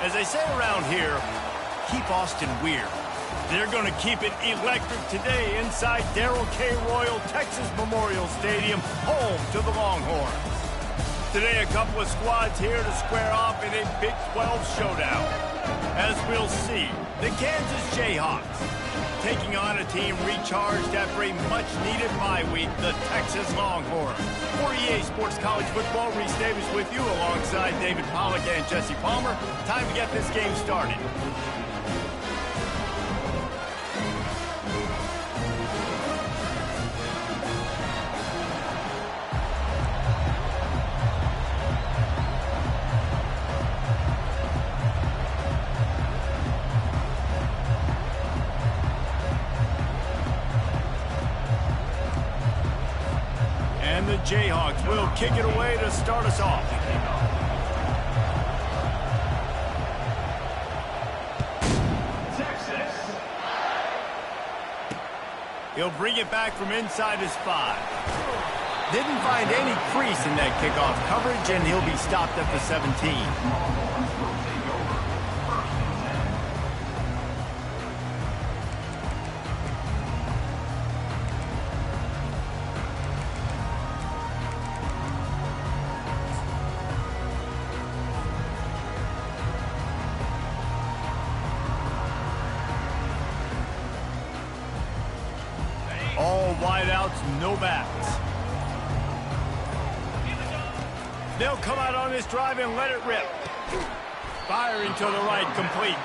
As they say around here, keep Austin weird. They're going to keep it electric today inside Darrell K. Royal Texas Memorial Stadium, home to the Longhorns. Today, a couple of squads here to square off in a Big 12 showdown. As we'll see, the Kansas Jayhawks taking on a team recharged after a much-needed bye week, the Texas Longhorns. For EA Sports College Football, Reese Davis with you alongside David Pollack and Jesse Palmer. Time to get this game started. The Jayhawks will kick it away to start us off. Texas. He'll bring it back from inside his 5. Didn't find any crease in that kickoff coverage, and he'll be stopped at the 17. All wideouts, no backs. They'll come out on this drive and let it rip. Firing to the right, complete.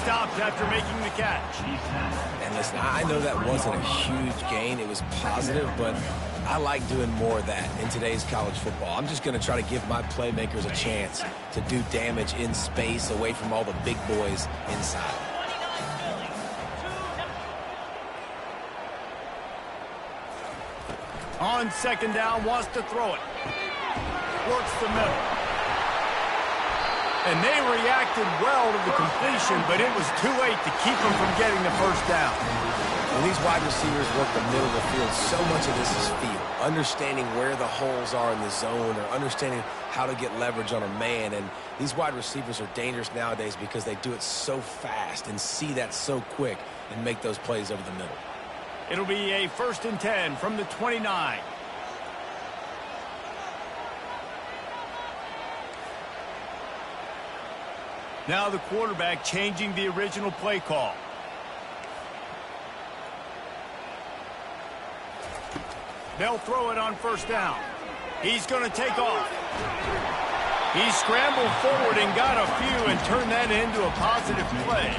Stopped after making the catch. And listen, I know that wasn't a huge gain. It was positive, but I like doing more of that in today's college football. I'm just going to try to give my playmakers a chance to do damage in space away from all the big boys inside. On second down, wants to throw it. Works the middle. And they reacted well to the completion, but it was too late to keep them from getting the first down. When these wide receivers work the middle of the field, so much of this is feel. Understanding where the holes are in the zone, or understanding how to get leverage on a man. And these wide receivers are dangerous nowadays because they do it so fast and see that so quick and make those plays over the middle. It'll be a 1st and 10 from the 29. Now the quarterback changing the original play call. They'll throw it on 1st down. He's going to take off. He scrambled forward and got a few and turned that into a positive play.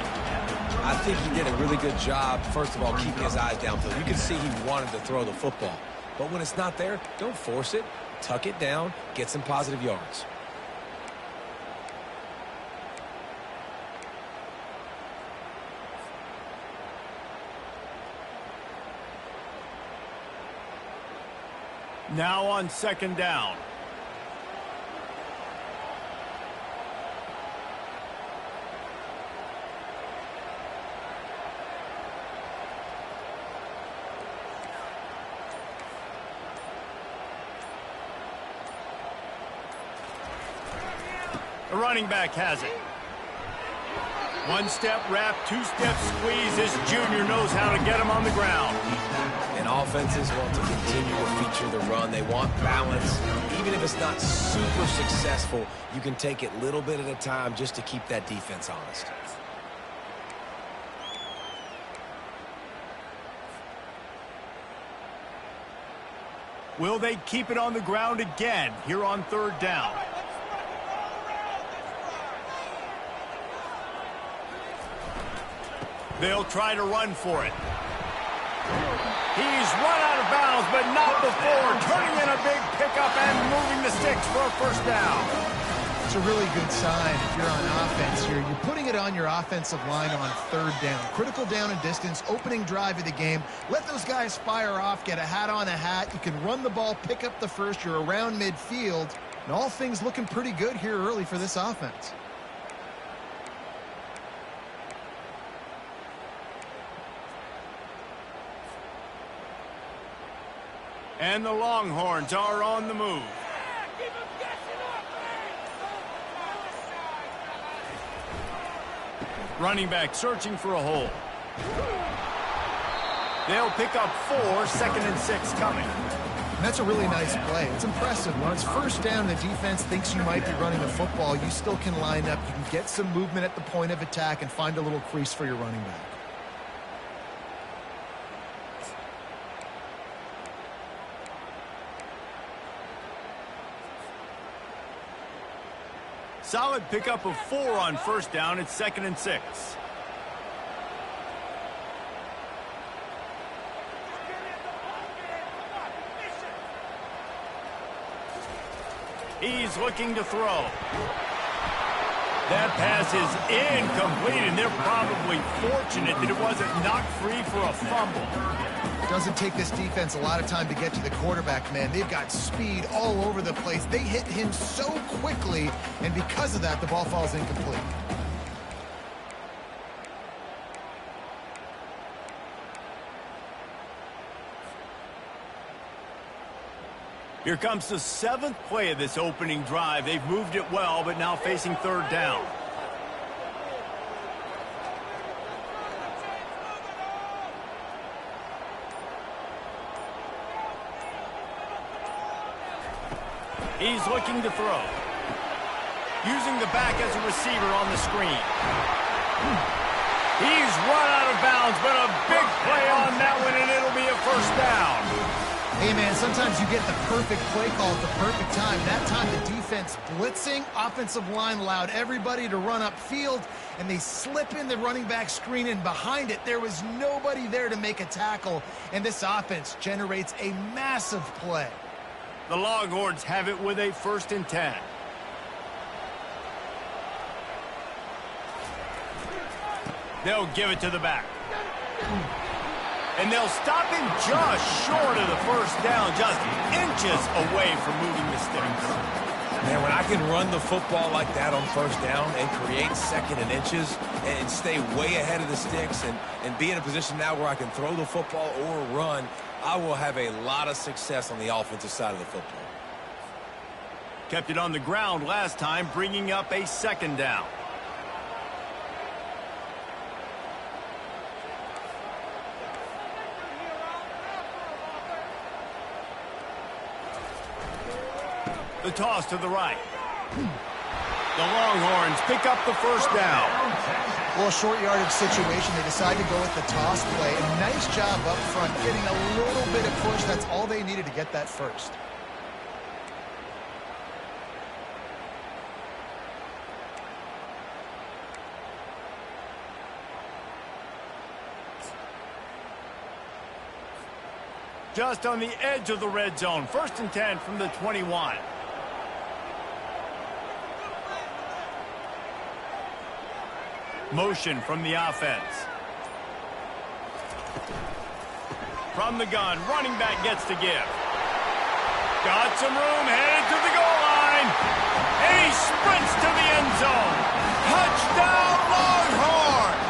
I think he did a really good job, first of all, keeping his eyes downfield. You can see he wanted to throw the football. But when it's not there, don't force it. Tuck it down, get some positive yards. Now on 2nd down. The running back has it. 1-step wrap, 2-step squeeze. This junior knows how to get him on the ground. And offenses want to continue to feature the run. They want balance. Even if it's not super successful, you can take it little bit at a time just to keep that defense honest. Will they keep it on the ground again here on 3rd down? They'll try to run for it. He's run out of bounds, but not before. Turning in a big pickup and moving the sticks for a 1st down. It's a really good sign if you're on offense here. You're putting it on your offensive line on 3rd down. Critical down and distance, opening drive of the game. Let those guys fire off, get a hat on a hat. You can run the ball, pick up the first. You're around midfield. And all things looking pretty good here early for this offense. And the Longhorns are on the move. Running back searching for a hole. They'll pick up 4, 2nd and 6 coming. And that's a really nice play. It's impressive. When it's first down, the defense thinks you might be running the football. You still can line up. You can get some movement at the point of attack and find a little crease for your running back. Solid pickup of 4 on first down. It's 2nd and 6. He's looking to throw. That pass is incomplete, and they're probably fortunate that it wasn't knocked free for a fumble. It doesn't take this defense a lot of time to get to the quarterback, man. They've got speed all over the place. They hit him so quickly, and because of that, the ball falls incomplete. Here comes the 7th play of this opening drive. They've moved it well, but now facing 3rd down. He's looking to throw. Using the back as a receiver on the screen. He's run out of bounds, but a big play on that one, and it'll be a 1st down. Hey, man, sometimes you get the perfect play call at the perfect time. That time the defense blitzing, offensive line allowed everybody to run upfield, and they slip in the running back screen, and behind it there was nobody there to make a tackle, and this offense generates a massive play. The Longhorns have it with a 1st and 10. They'll give it to the back. And they'll stop him just short of the 1st down, just inches away from moving the sticks. Man, when I can run the football like that on 1st down and create 2nd and inches and stay way ahead of the sticks and be in a position now where I can throw the football or run, I will have a lot of success on the offensive side of the football. Kept it on the ground last time, bringing up a 2nd down. The toss to the right. The Longhorns pick up the 1st down. Well, short yardage situation, they decide to go with the toss play. A nice job up front, getting a little bit of push. That's all they needed to get that 1st. Just on the edge of the red zone. 1st and 10 from the 21. Motion from the offense. From the gun, running back gets to give. Got some room, headed to the goal line. And he sprints to the end zone. Touchdown, Longhorns!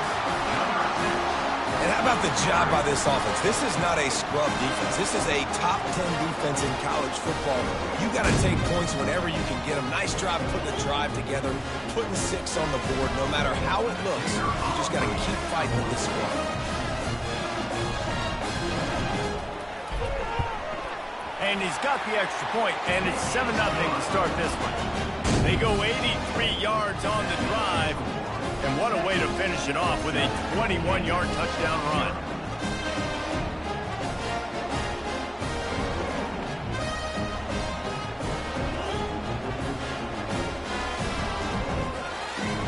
And how about the job by this offense? This is not a scrub defense. This is a top 10 defense in college football. You got to take points whenever you can get them. Nice job putting the drive together, putting 6 on the board. No matter how it looks, you just got to keep fighting with this squad. And he's got the extra point, and it's 7-0 to start this one. They go 83 yards on the drive. And what a way to finish it off with a 21-yard touchdown run.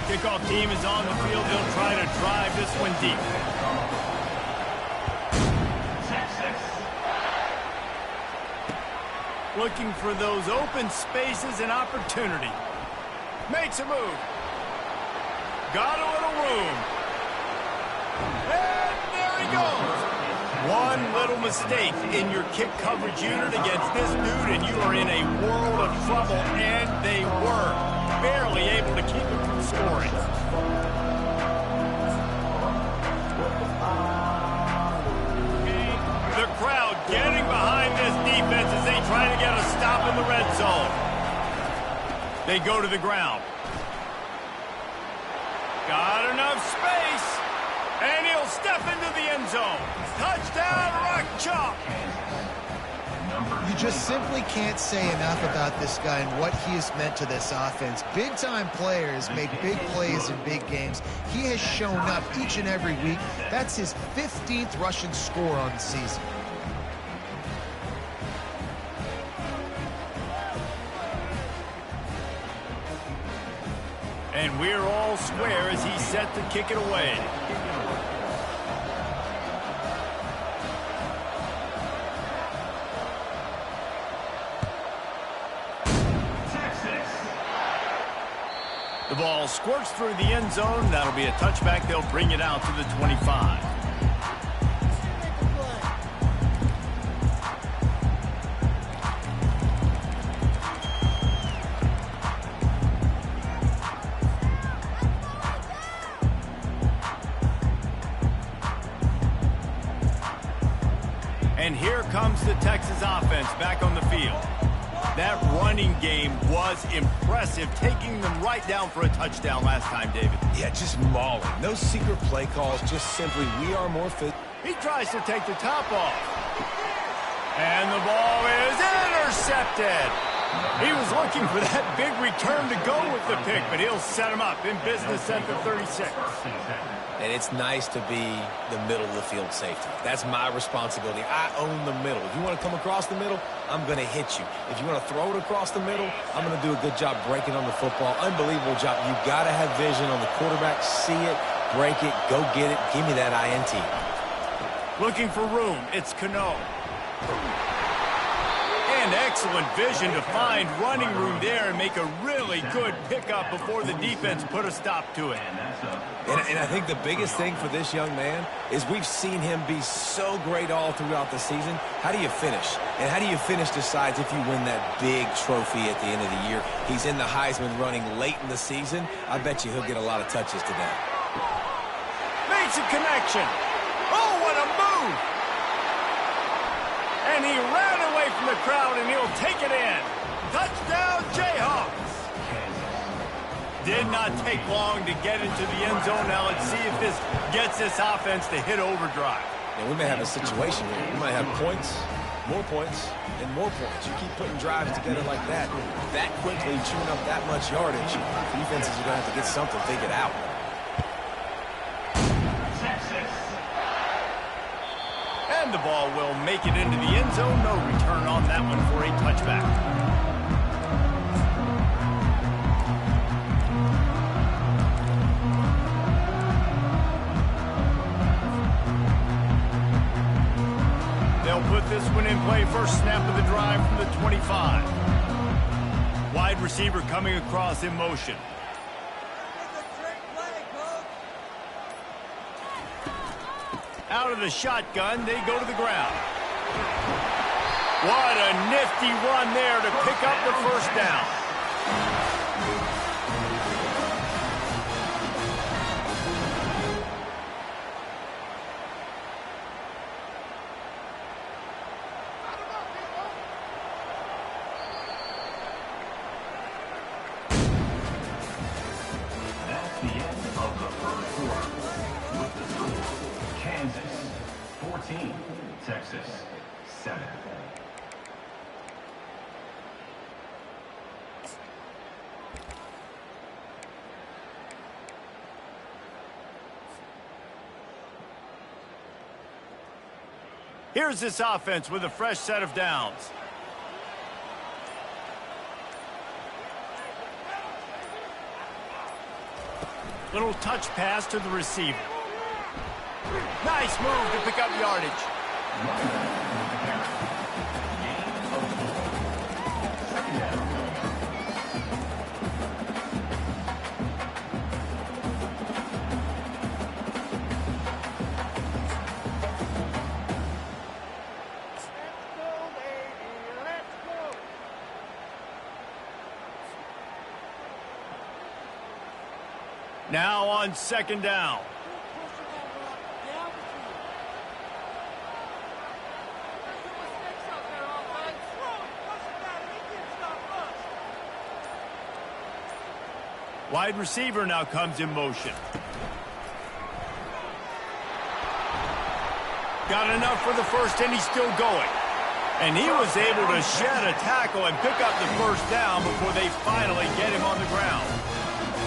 Kickoff team is on the field. They'll try to drive this one deep. Looking for those open spaces and opportunity. Makes a move. Got a little room. And there he goes. One little mistake in your kick coverage unit against this dude, and you are in a world of trouble, and they were barely able to keep him from scoring. The crowd getting behind this defense as they try to get a stop in the red zone. They go to the ground. Got enough space. And he'll step into the end zone. Touchdown, Rock Chalk. You just simply can't say enough about this guy and what he has meant to this offense. Big-time players make big plays in big games. He has shown up each and every week. That's his 15th rushing score on the season. And we're all square as he's set to kick it away. The ball squirts through the end zone. That'll be a touchback. They'll bring it out to the 25. And here comes the Texas offense back on the field. That running game was impressive, taking them right down for a touchdown last time, David. Yeah, just mauling. No secret play calls, just simply we are more fit. He tries to take the top off. And the ball is intercepted. He was looking for that big return to go with the pick, but he'll set him up in business at the 36. And it's nice to be the middle of the field safety. That's my responsibility. I own the middle. If you want to come across the middle, I'm going to hit you. If you want to throw it across the middle, I'm going to do a good job breaking on the football. Unbelievable job. You got to have vision on the quarterback. See it, break it, go get it. Give me that INT. Looking for room. It's Cano. And excellent vision to find running room there and make a really good pickup before the defense put a stop to it. And I think the biggest thing for this young man is we've seen him be so great all throughout the season. How do you finish? And how do you finish decides if you win that big trophy at the end of the year. He's in the Heisman running late in the season. I bet you he'll get a lot of touches today. Makes a connection. Oh, what a move! And he ran away from the crowd, and he'll take it in. Touchdown, Jayhawks! Did not take long to get into the end zone. Now let's see if this gets this offense to hit overdrive. And we may have a situation here. We might have points, and more points. You keep putting drives together like that quickly, chewing up that much yardage, defenses are going to have to get something figured out. And the ball will make it into the end zone. No return on that one for a touchback. They'll put this one in play. First snap of the drive from the 25. Wide receiver coming across in motion. Out of the shotgun, they go to the ground. What a nifty run there to pick up the first down. That's the end of the first quarter. With the score, Kansas 14, Texas 7. Here's this offense with a fresh set of downs. Little touch pass to the receiver. Nice move to pick up yardage. Now on second down. Wide receiver now comes in motion. Got enough for the first, and he's still going. And he was able to shed a tackle and pick up the first down before they finally get him on the ground.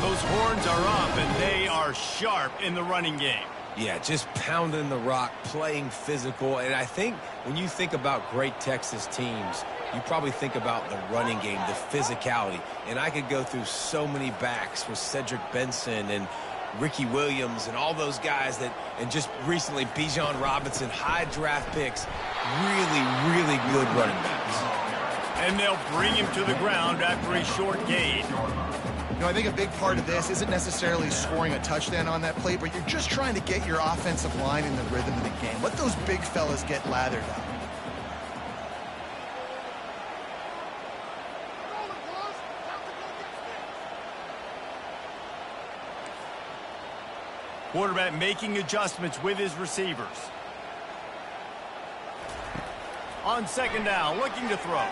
Those horns are up, and they are sharp in the running game. Yeah, just pounding the rock, playing physical. And I think when you think about great Texas teams, you probably think about the running game, the physicality. And I could go through so many backs with Cedric Benson and Ricky Williams and all those guys that, and just recently Bijan Robinson, high draft picks, really, really good running backs. And they'll bring him to the ground after a short gain. You know, I think a big part of this isn't necessarily scoring a touchdown on that play, but you're just trying to get your offensive line in the rhythm of the game. Let those big fellas get lathered up. Quarterback making adjustments with his receivers. On second down, looking to throw.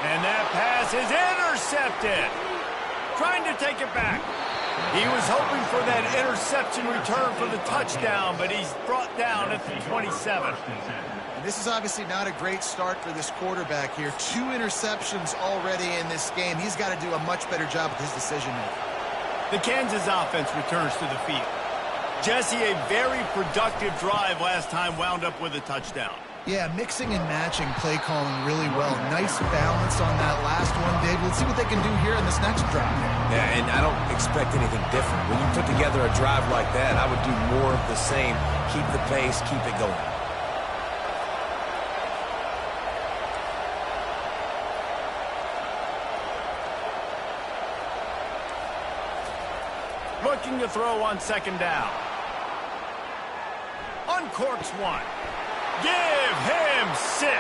And that pass is intercepted. Trying to take it back. He was hoping for that interception return for the touchdown, but he's brought down at the 27. And this is obviously not a great start for this quarterback here. 2 interceptions already in this game. He's got to do a much better job with his decision-making. The Kansas offense returns to the field. Jesse, a very productive drive last time, wound up with a touchdown. Yeah, mixing and matching play calling really well. Nice balance on that last one, Dave. Let's see what they can do here in this next drive. Yeah, and I don't expect anything different. When you put together a drive like that, I would do more of the same. Keep the pace, keep it going. Looking to throw on second down. Uncorks one. Give him 6.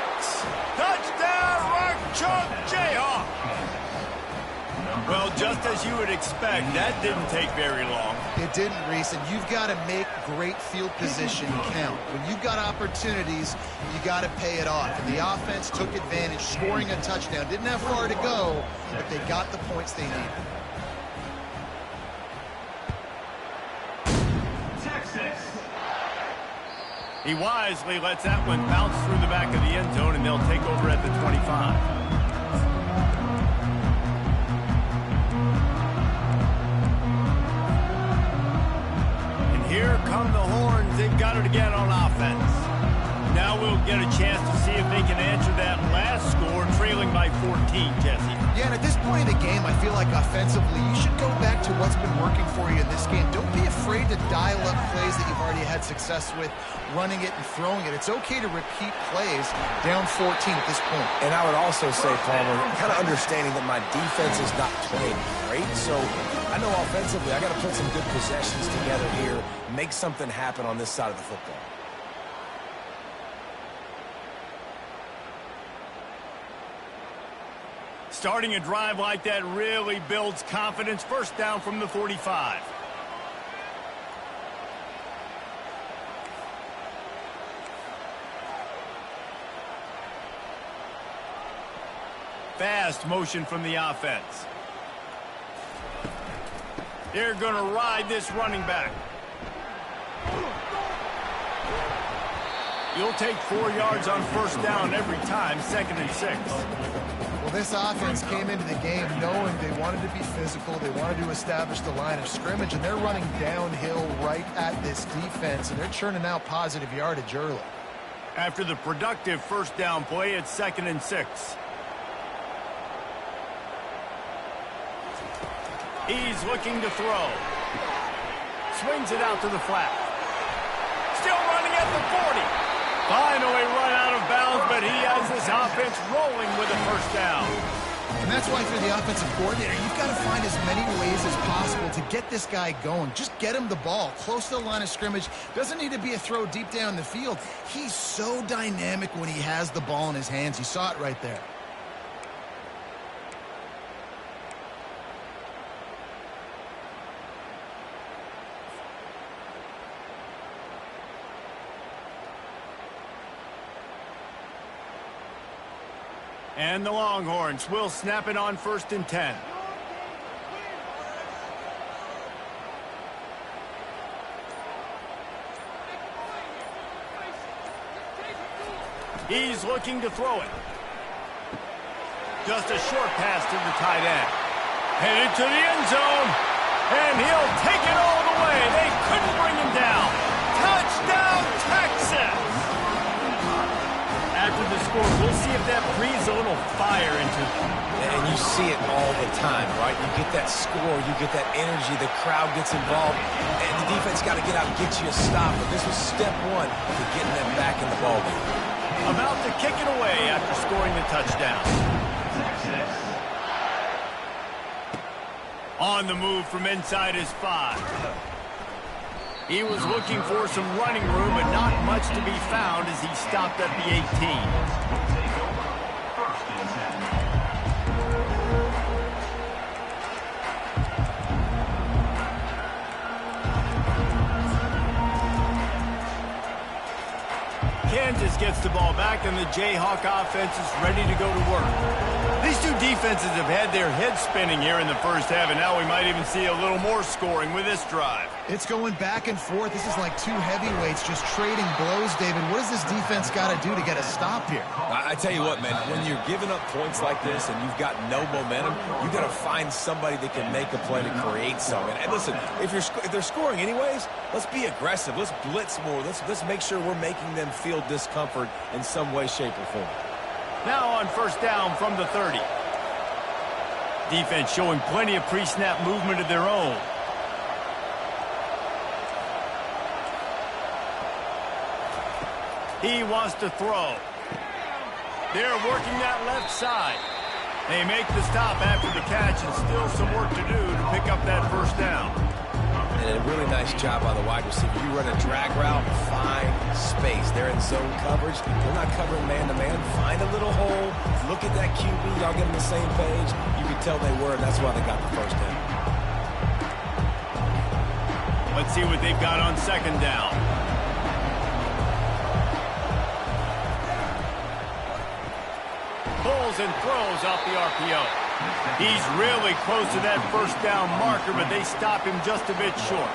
Touchdown, Rock Chalk Jayhawk. Well, just as you would expect, that didn't take very long. It didn't, Reese, and you've got to make great field position count. When you've got opportunities, you got to pay it off. And the offense took advantage, scoring a touchdown. Didn't have far to go, but they got the points they needed. He wisely lets that one bounce through the back of the end zone, and they'll take over at the 25. And here come the horns. They've got it again on offense. Now we'll get a chance to see if they can answer that last score, trailing by 14, Jesse. Yeah, and at this point in the game, I feel like offensively, you should go back to what's been working for you in this game. Don't be afraid to dial up plays that you've already had success with, running it and throwing it. It's okay to repeat plays down 14 at this point. And I would also say, Palmer, kind of understanding that my defense is not playing great, so I know offensively I got to put some good possessions together here, make something happen on this side of the football. Starting a drive like that really builds confidence. First down from the 45. Fast motion from the offense. They're going to ride this running back. You'll take 4 yards on first down every time, 2nd and 6. Well, this offense came into the game knowing they wanted to be physical, they wanted to establish the line of scrimmage, and they're running downhill right at this defense, and they're churning out positive yardage early. After the productive first down play, it's 2nd and 6. He's looking to throw. Swings it out to the flat. Still running at the 40. Finally run out of bounds, but he has this offense rolling with a first down. And that's why, for the offensive coordinator, you've got to find as many ways as possible to get this guy going. Just get him the ball close to the line of scrimmage. Doesn't need to be a throw deep down the field. He's so dynamic when he has the ball in his hands. You saw it right there. And the Longhorns will snap it on 1st and 10. He's looking to throw it. Just a short pass to the tight end. Headed to the end zone. And he'll take it all the way. They couldn't bring him down. Touchdown, Texas! After the score, we'll see if that breathes a little fire into them. And you see it all the time, right? You get that score, you get that energy, the crowd gets involved, and the defense got to get out and get you a stop. But this was step one to getting them back in the ballgame. About to kick it away after scoring the touchdown. On the move from inside his 5. He was looking for some running room, but not much to be found as he stopped at the 18. Kansas gets the ball back, and the Jayhawk offense is ready to go to work. These two defenses have had their heads spinning here in the first half, and now we might even see a little more scoring with this drive. It's going back and forth. This is like two heavyweights just trading blows, David. What does this defense got to do to get a stop here? I tell you what, man, when you're giving up points like this and you've got no momentum, you got to find somebody that can make a play to create something. And listen, if they're scoring anyways, let's be aggressive. Let's blitz more. Let's make sure we're making them feel discomfort in some way, shape, or form. Now on first down from the 30. Defense showing plenty of pre-snap movement of their own. He wants to throw. They're working that left side. They make the stop after the catch, and still some work to do to pick up that first down. And a really nice job by the wide receiver. You run a drag route, find space. They're in zone coverage. They're not covering man-to-man. Find a little hole. Look at that QB. Y'all get on the same page. You can tell they were, and that's why they got the first down. Let's see what they've got on second down. Pulls and throws off the RPO. He's really close to that first down marker, but they stop him just a bit short.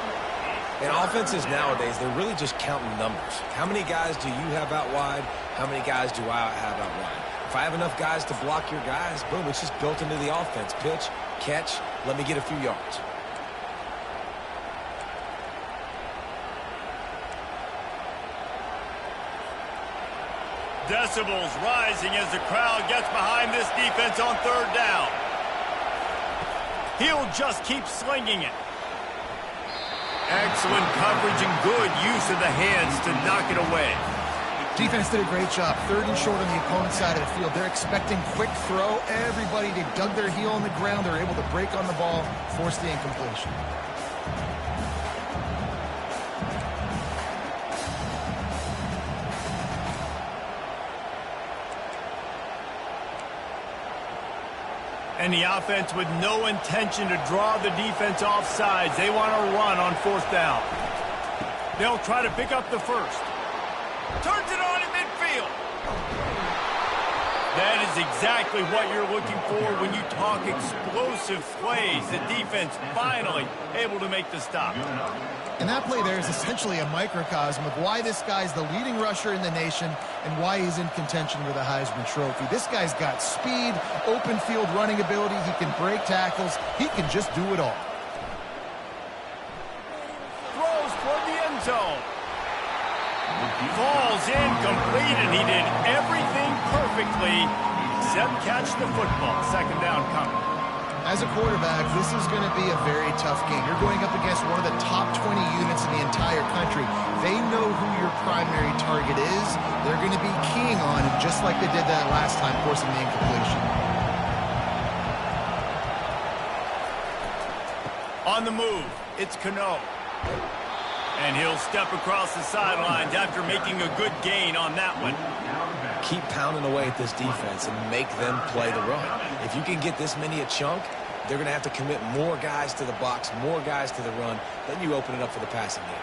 And offenses nowadays, they're really just counting numbers. How many guys do you have out wide? How many guys do I have out wide? If I have enough guys to block your guys, boom, it's just built into the offense. Pitch, catch, let me get a few yards. Decibels rising as the crowd gets behind this defense on third down. He'll just keep slinging it. Excellent coverage and good use of the hands to knock it away. Defense did a great job. Third and short on the opponent's side of the field. They're expecting quick throw. Everybody, they dug their heel on the ground. They're able to break on the ball, force the incompletion. And the offense with no intention to draw the defense off sides. They want to run on fourth down. They'll try to pick up the first. Turns it on in midfield. That is exactly what you're looking for when you talk explosive plays. The defense finally able to make the stop. And that play there is essentially a microcosm of why this guy's the leading rusher in the nation and why he's in contention for the Heisman Trophy. This guy's got speed, open field running ability. He can break tackles. He can just do it all. Throws toward the end zone. Falls incomplete, and he did everything perfectly except catch the football. Second down coming. As a quarterback, this is going to be a very tough game. You're going up against one of the top 20 units in the entire country. They know who your primary target is. They're going to be keying on him, just like they did that last time, forcing the incompletion. On the move, it's Cano. And he'll step across the sidelines after making a good gain on that one. Keep pounding away at this defense and make them play the run. If you can get this many a chunk, they're going to have to commit more guys to the box, more guys to the run. Then you open it up for the passing game.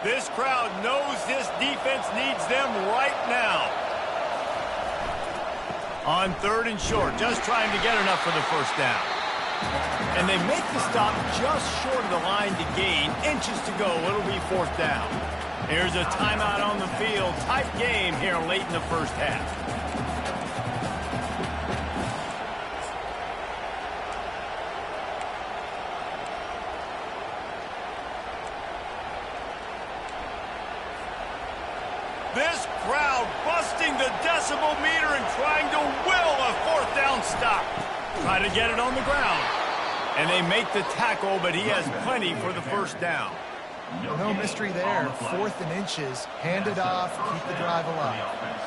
This crowd knows this defense needs them right now. On 3rd and short, just trying to get enough for the first down. And they make the stop just short of the line to gain. Inches to go. It'll be 4th down. Here's a timeout on the field. Tight game here late in the first half. This crowd busting the decibel meter and trying to will a 4th down stop. Try to get it on the ground. And they make the tackle, but he has plenty for the first down. No mystery there. 4th and inches. Hand it off. Keep the drive alive.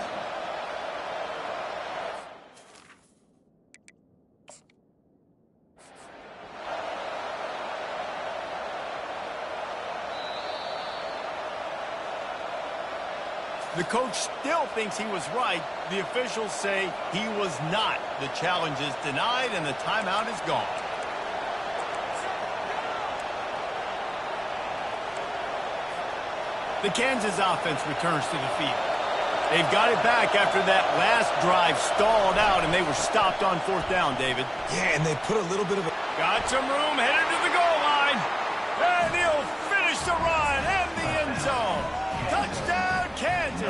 The coach still thinks he was right. The officials say he was not. The challenge is denied, and the timeout is gone. The Kansas offense returns to the field. They've got it back after that last drive stalled out, and they were stopped on 4th down, David. Yeah, and they put a little bit of a... Got some room, headed to the goal line. And he'll finish the run and the end zone. Touchdown, Kansas.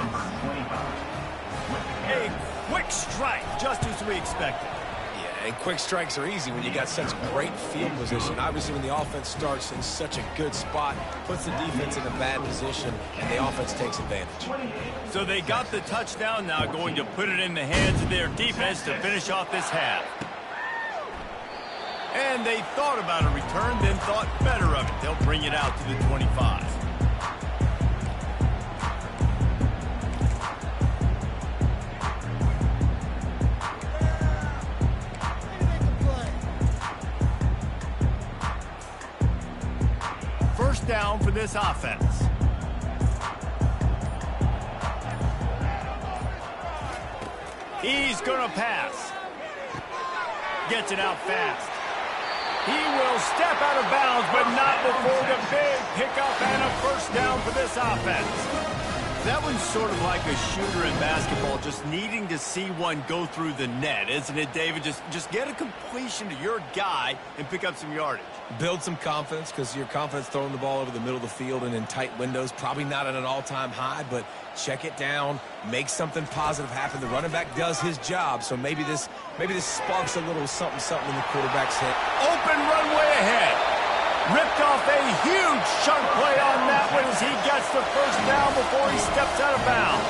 A quick strike, just as we expected. Yeah, and quick strikes are easy when you got such great field position. Obviously, when the offense starts in such a good spot, puts the defense in a bad position, and the offense takes advantage. So they got the touchdown now, going to put it in the hands of their defense to finish off this half. And they thought about a return, then thought better of it. They'll bring it out to the 25. First down for this offense. He's going to pass. Gets it out fast. He will step out of bounds, but not before the big pickup and a first down for this offense. That one's sort of like a shooter in basketball, just needing to see one go through the net, isn't it, David? Just get a completion to your guy and pick up some yardage. Build some confidence, because your confidence throwing the ball over the middle of the field and in tight windows, probably not at an all-time high, but check it down, make something positive happen. The running back does his job, so maybe this sparks a little something in the quarterback's head. Open runway ahead. Ripped off a huge chunk play on that one as he gets the first down before he steps out of bounds.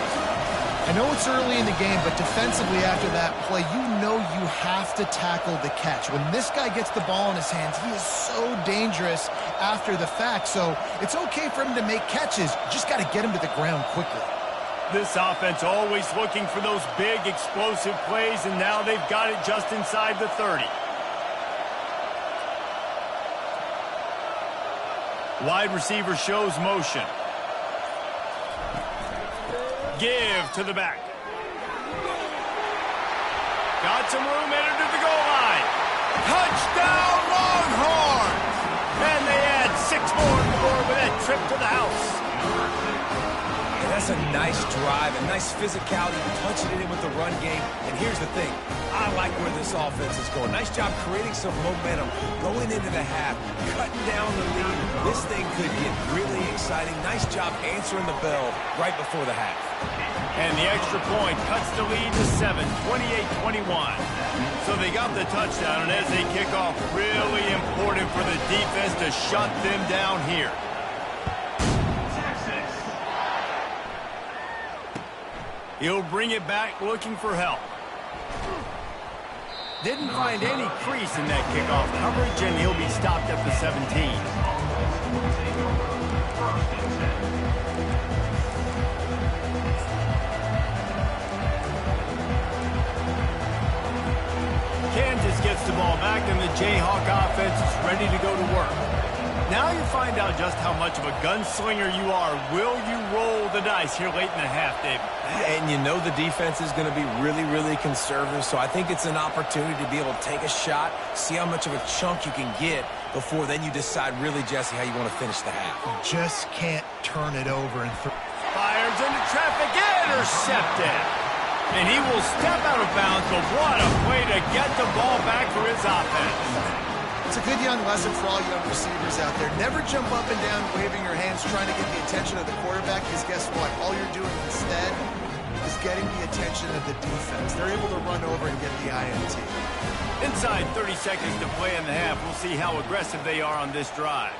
I know it's early in the game, but defensively after that play, you know you have to tackle the catch. When this guy gets the ball in his hands, he is so dangerous after the fact. So it's okay for him to make catches. You just got to get him to the ground quickly. This offense always looking for those big explosive plays, and now they've got it just inside the 30. Wide receiver shows motion. Give to the back. Got some room, headed to the goal line. Touchdown, Longhorns! And they add 6 more on the board with that trip to the house. And that's a nice drive, a nice physicality, punching it in with the run game. And here's the thing. I like where this offense is going. Nice job creating some momentum, going into the half, cutting down the lead. This thing could get really exciting. Nice job answering the bell right before the half. And the extra point cuts the lead to 7, 28-21. So they got the touchdown, and as they kick off, really important for the defense to shut them down here. He'll bring it back looking for help. Didn't find any crease in that kickoff coverage, and he'll be stopped at the 17. Kansas gets the ball back, and the Jayhawk offense is ready to go to work. Now you find out just how much of a gunslinger you are. Will you roll the dice here late in the half, David? And you know the defense is going to be really, really conservative, so I think it's an opportunity to be able to take a shot, see how much of a chunk you can get. before then you decide really, Jesse, how you want to finish the half. You just can't turn it over and throw. Fires into traffic, intercepted. And he will step out of bounds, but what a way to get the ball back for his offense. It's a good young lesson for all young receivers out there. Never jump up and down waving your hands trying to get the attention of the quarterback, because guess what? All you're doing instead is getting the attention of the defense. They're able to run over and get the INT. Inside 30 seconds to play in the half. We'll see how aggressive they are on this drive.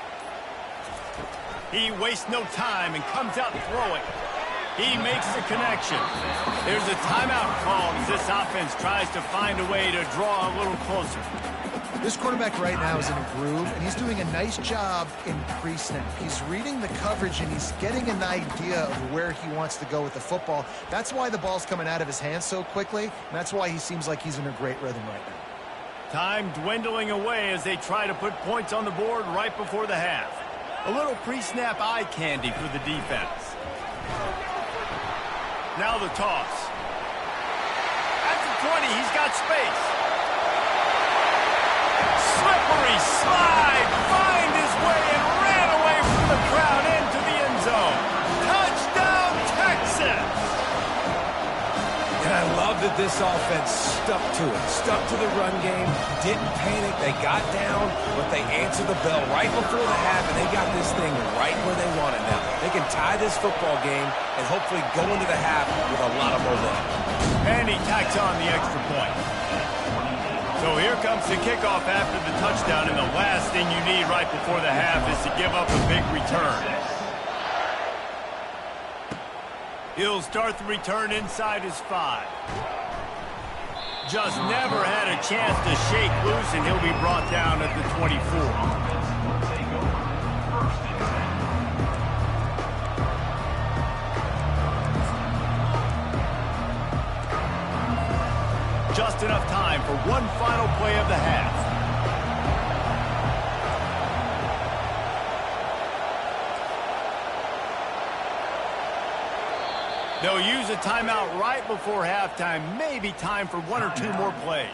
He wastes no time and comes out throwing. He makes the connection. There's a timeout call as this offense tries to find a way to draw a little closer. This quarterback right now is in a groove, and he's doing a nice job in pre-snap. He's reading the coverage, and he's getting an idea of where he wants to go with the football. That's why the ball's coming out of his hands so quickly, and that's why he seems like he's in a great rhythm right now. Time dwindling away as they try to put points on the board right before the half. A little pre-snap eye candy for the defense. Now the toss. At the 20, he's got space. Slippery slide, find his way and ran away from the crowd into the end zone. Touchdown, Texas! And I love that this offense stuck to it, stuck to the run game, didn't panic, they got down, but they answered the bell right before the half, and they got this thing right where they want it now. They can tie this football game and hopefully go into the half with a lot of momentum. And he tacks on the extra point. So here comes the kickoff after the touchdown, and the last thing you need right before the half is to give up a big return. He'll start the return inside his 5. Just never had a chance to shake loose, and he'll be brought down at the 24. Just enough time for one final play of the half. They'll use a timeout right before halftime. Maybe time for one or two more plays.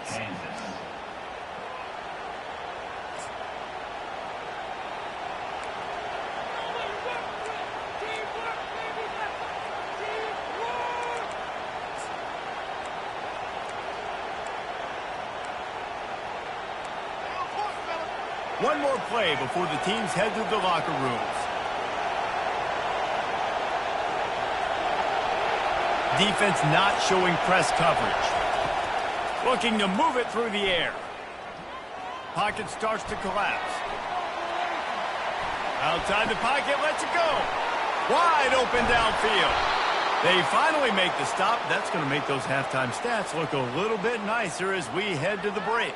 One more play before the teams head to the locker rooms. Defense not showing press coverage. Looking to move it through the air. Pocket starts to collapse. Outside the pocket, lets it go. Wide open downfield. They finally make the stop. That's going to make those halftime stats look a little bit nicer as we head to the break.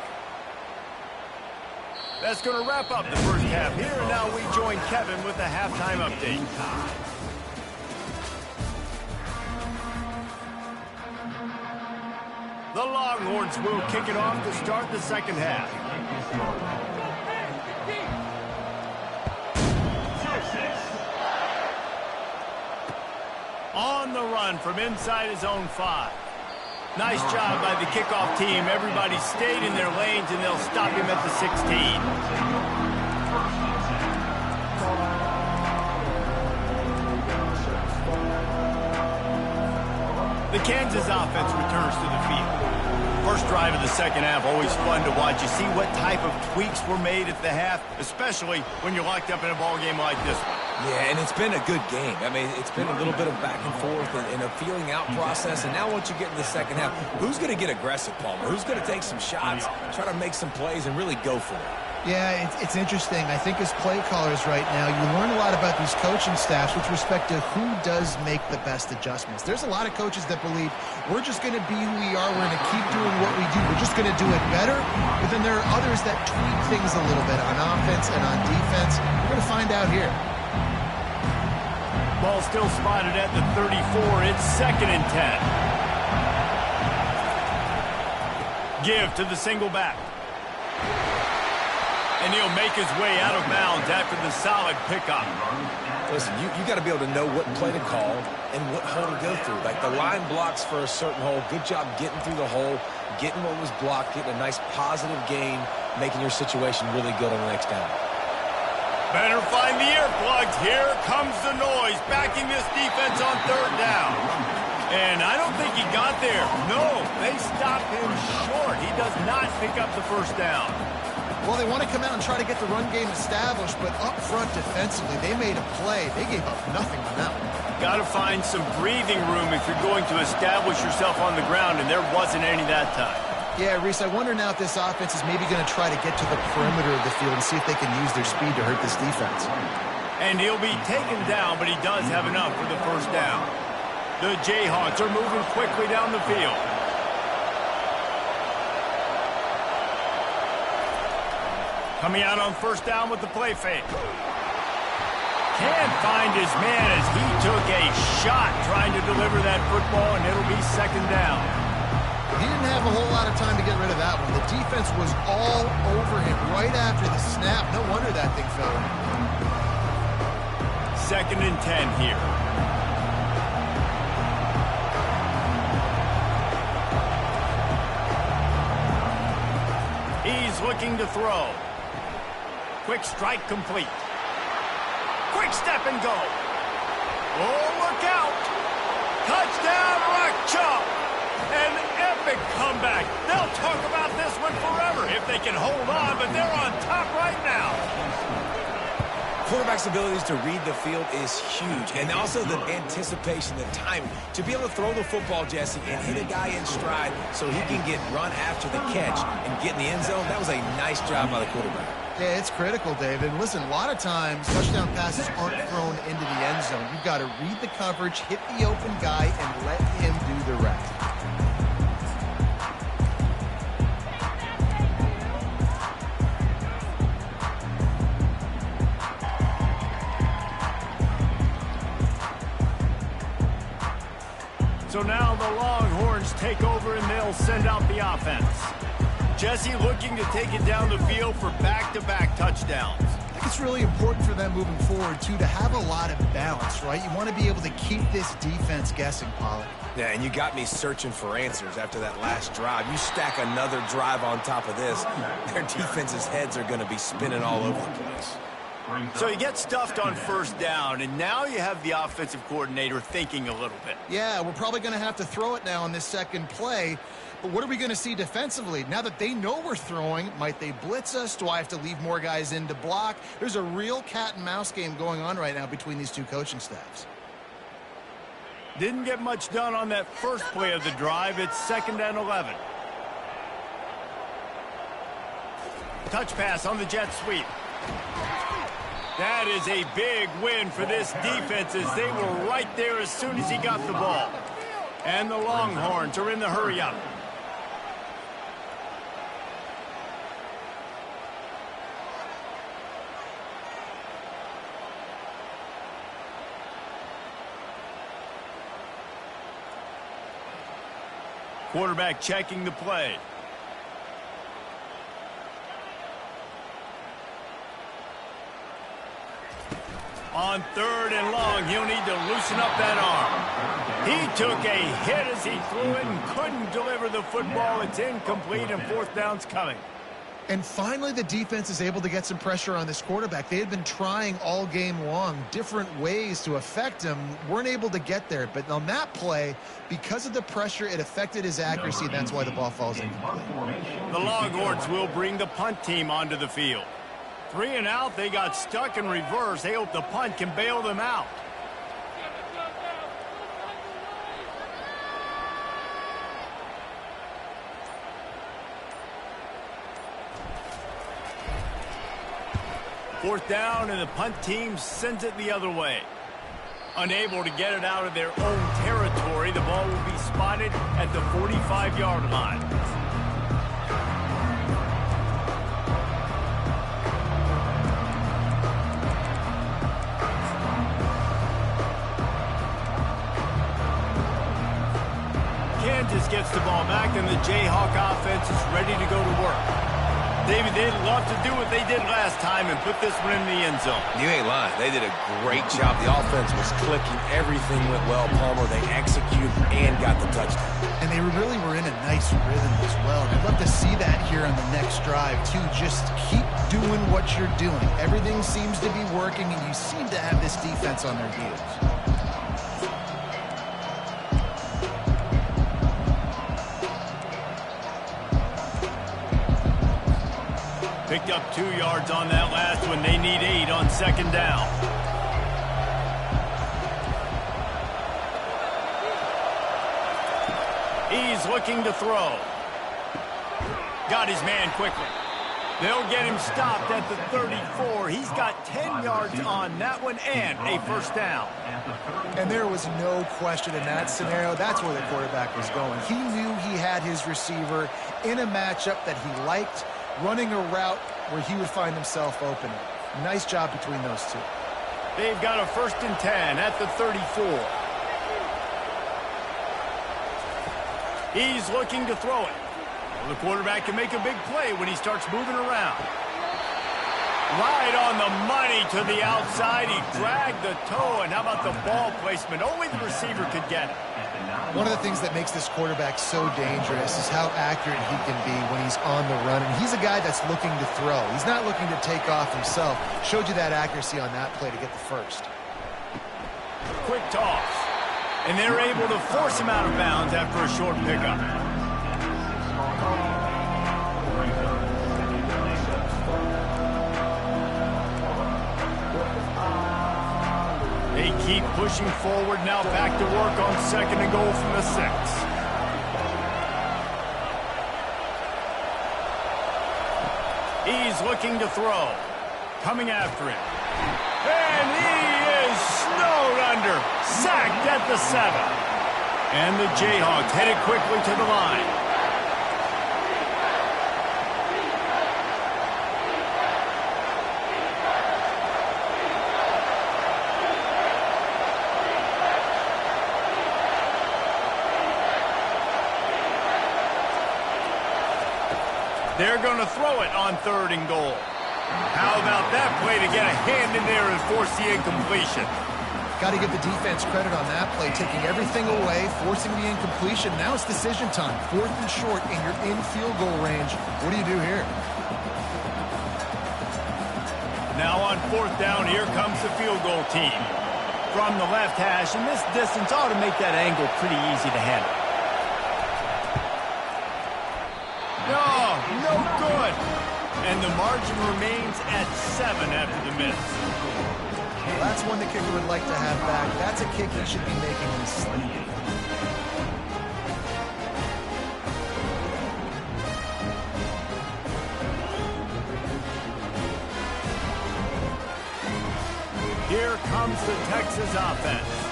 That's going to wrap up the first half here, and now we join Kevin with the halftime update. The Longhorns will kick it off to start the second half. On the run from inside his own 5. Nice job by the kickoff team. Everybody stayed in their lanes, and they'll stop him at the 16. The Kansas offense returns to the field. First drive of the second half, always fun to watch. You see what type of tweaks were made at the half, especially when you're locked up in a ball game like this one. Yeah, and it's been a good game. I mean, it's been a little bit of back and forth and a feeling out process. And now once you get in the second half, who's going to get aggressive, Palmer? Who's going to take some shots, try to make some plays, and really go for it? Yeah, it's interesting. I think as play callers right now, you learn a lot about these coaching staffs with respect to who does make the best adjustments. There's a lot of coaches that believe we're just going to be who we are. We're going to keep doing what we do. We're just going to do it better. But then there are others that tweak things a little bit on offense and on defense. We're going to find out here. Ball still spotted at the 34. It's 2nd and 10. Give to the single back. And he'll make his way out of bounds after the solid pickup. Listen, you got to be able to know what play to call and what hole to go through. Like the line blocks for a certain hole. Good job getting through the hole, getting what was blocked, getting a nice positive gain, making your situation really good on the next down. Better find the earplugs. Here comes the noise, backing this defense on third down. And I don't think he got there. No, they stopped him short. He does not pick up the first down. Well, they want to come out and try to get the run game established, but up front defensively, they made a play. They gave up nothing on that one. Got to find some breathing room if you're going to establish yourself on the ground, and there wasn't any that time. Yeah, Reese, I wonder now if this offense is maybe going to try to get to the perimeter of the field and see if they can use their speed to hurt this defense. And he'll be taken down, but he does have enough for the first down. The Jayhawks are moving quickly down the field. Coming out on first down with the play fake. Can't find his man as he took a shot trying to deliver that football, and it'll be second down. He didn't have a whole lot of time to get rid of that one. The defense was all over him right after the snap. No wonder that thing fell. Second and 10 here. He's looking to throw. Quick strike complete. Quick step and go. Oh, look out. Touchdown, Rock Chalk. An epic comeback. They'll talk about this one forever if they can hold on, but they're on top right now. Quarterback's abilities to read the field is huge, and also the anticipation, the timing. To be able to throw the football, Jesse, and hit a guy in stride so he can get run after the catch and get in the end zone, that was a nice job by the quarterback. Yeah, it's critical, David. Listen, a lot of times touchdown passes aren't thrown into the end zone. You've got to read the coverage, hit the open guy, and let him do the rest. So now the Longhorns take over and they'll send out the offense. Jesse looking to take it down the field for back-to-back touchdowns. I think it's really important for them moving forward, too, to have a lot of balance, right? You want to be able to keep this defense guessing, Pollard. Yeah, and you got me searching for answers after that last drive. You stack another drive on top of this, their defense's heads are going to be spinning all over the place. So you get stuffed on first down, and now you have the offensive coordinator thinking a little bit. Yeah, we're probably going to have to throw it now on this second play. But what are we going to see defensively? Now that they know we're throwing, might they blitz us? Do I have to leave more guys in to block? There's a real cat and mouse game going on right now between these two coaching staffs. Didn't get much done on that first play of the drive. It's second and 11. Touch pass on the jet sweep. That is a big win for this defense as they were right there as soon as he got the ball. And the Longhorns are in the hurry-up. Quarterback checking the play. On third and long, he'll need to loosen up that arm. He took a hit as he threw it and couldn't deliver the football. It's incomplete, and fourth down's coming. And finally, the defense is able to get some pressure on this quarterback. They had been trying all game long different ways to affect him. Weren't able to get there. But on that play, because of the pressure, it affected his accuracy, and that's why the ball falls incomplete. The Longhorns will bring the punt team onto the field. 3 and out, they got stuck in reverse. They hope the punt can bail them out. Fourth down, and the punt team sends it the other way. Unable to get it out of their own territory, the ball will be spotted at the 45-yard line. Kansas gets the ball back, and the Jayhawk offense is ready to go to work. David, they'd love to do what they did last time and put this one in the end zone. You ain't lying. They did a great job. The offense was clicking. Everything went well, Palmer. They executed and got the touchdown. And they really were in a nice rhythm as well. And I'd love to see that here on the next drive, too. Just keep doing what you're doing. Everything seems to be working, and you seem to have this defense on their heels. Picked up 2 yards on that last one. They need 8 on second down. He's looking to throw. Got his man quickly. They'll get him stopped at the 34. He's got 10 yards on that one and a first down. And there was no question in that scenario. That's where the quarterback was going. He knew he had his receiver in a matchup that he liked, running a route where he would find himself open. Nice job between those two. They've got a 1st and 10 at the 34. He's looking to throw it. The quarterback can make a big play when he starts moving around. Right on the money to the outside. He dragged the toe, and how about the ball placement? Only the receiver could get it. One of the things that makes this quarterback so dangerous is how accurate he can be when he's on the run. And he's a guy that's looking to throw. He's not looking to take off himself. Showed you that accuracy on that play to get the first. Quick toss. And they're able to force him out of bounds after a short pickup. They keep pushing forward now, back to work on 2nd and goal from the 6. He's looking to throw. Coming after him. And he is snowed under. Sacked at the 7. And the Jayhawks headed quickly to the line. They're going to throw it on 3rd and goal. How about that play to get a hand in there and force the incompletion? Got to give the defense credit on that play, taking everything away, forcing the incompletion. Now it's decision time. 4th and short, and you're in field goal range. What do you do here? Now on 4th down, here comes the field goal team. From the left hash, and this distance ought to make that angle pretty easy to handle. No good. And the margin remains at 7 after the miss. Well, that's one the kicker would like to have back. That's a kick he should be making in his sleep. Here comes the Texas offense.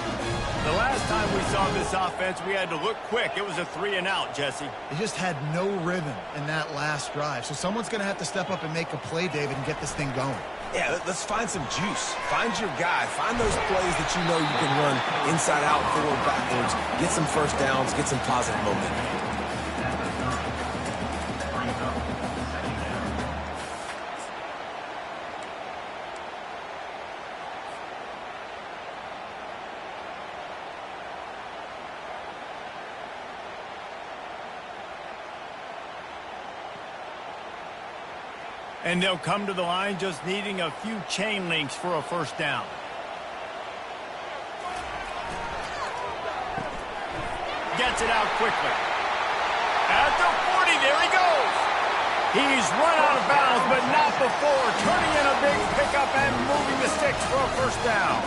The last time we saw this offense, we had to look quick. It was a 3-and-out, Jesse. They just had no rhythm in that last drive. So someone's going to have to step up and make a play, David, and get this thing going. Yeah, let's find some juice. Find your guy. Find those plays that you know you can run inside out, forward, backwards. Get some first downs. Get some positive momentum. And they'll come to the line just needing a few chain links for a first down. Gets it out quickly. At the 40, there he goes. He's run out of bounds, but not before. Turning in a big pickup and moving the sticks for a first down.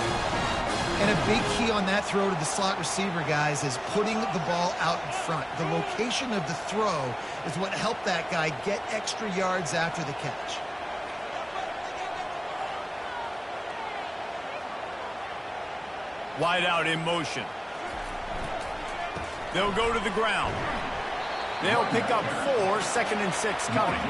And a big key on that throw to the slot receiver, guys, is putting the ball out in front. The location of the throw is what helped that guy get extra yards after the catch. Wide out in motion. They'll go to the ground. They'll pick up 4, 2nd and 6 coming.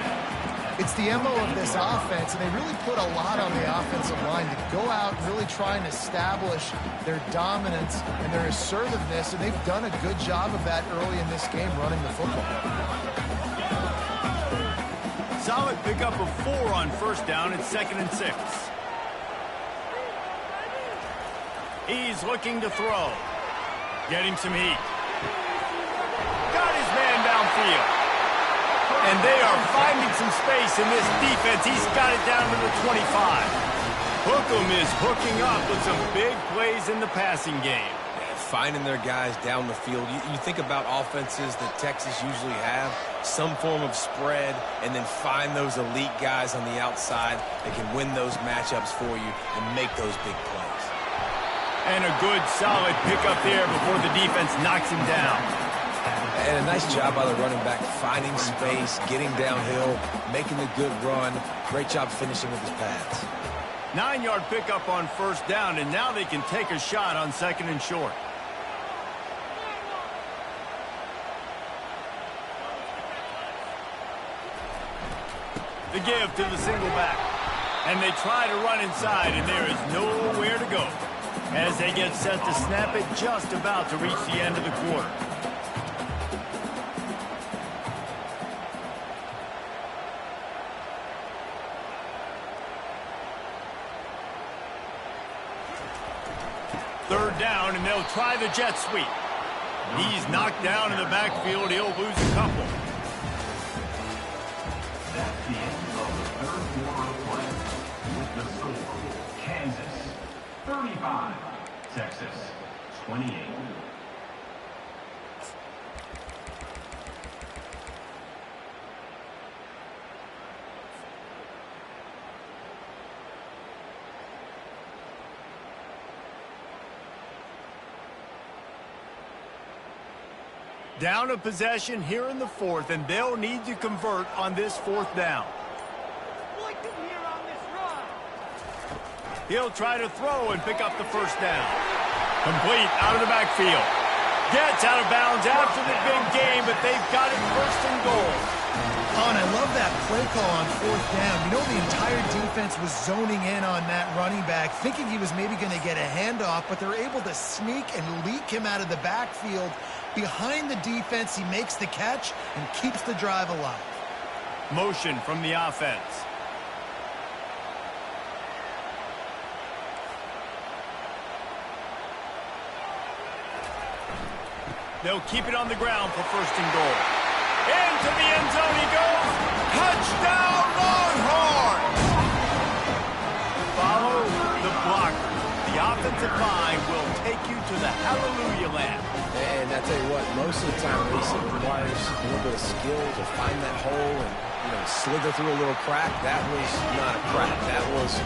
It's the MO of this offense, and they really put a lot on the offensive line to go out and really try and establish their dominance and their assertiveness, and they've done a good job of that early in this game running the football. solid pickup of 4 on first down. It's 2nd and 6. He's looking to throw. Getting some heat. Got his man downfield. And they are finding some space in this defense. He's got it down to the 25. Hookem is hooking up with some big plays in the passing game. Yeah, finding their guys down the field. You think about offenses that Texas usually have, some form of spread, and then find those elite guys on the outside that can win those matchups for you and make those big plays. And a good, solid pickup there before the defense knocks him down. And a nice job by the running back, finding space, getting downhill, making a good run. Great job finishing with his pads. 9-yard pickup on first down, and now they can take a shot on 2nd and short. The give to the single back. And they try to run inside, and there is nowhere to go as they get set to snap it just about to reach the end of the quarter. Third down, and they'll try the jet sweep. He's knocked down in the backfield. He'll lose a couple. That's the end of the third quarter of play. With the score, Kansas 35, Texas 28. Down a possession here in the 4th, and they'll need to convert on this 4th down. He'll try to throw and pick up the first down. Complete out of the backfield. Gets out of bounds after the big game, but they've got it 1st and goal. Oh, and I love that play call on 4th down. You know, the entire defense was zoning in on that running back, thinking he was maybe going to get a handoff, but they're able to sneak and leak him out of the backfield. Behind the defense, he makes the catch and keeps the drive alive. Motion from the offense. They'll keep it on the ground for 1st and goal. Into the end zone he goes. Touchdown, Longhorns! Follow the blocker. The offensive line will take you to the hallelujah land. And I tell you what, most of the time, Lisa, it requires a little bit of skill to find that hole and, slither through a little crack. That was not a crack. That was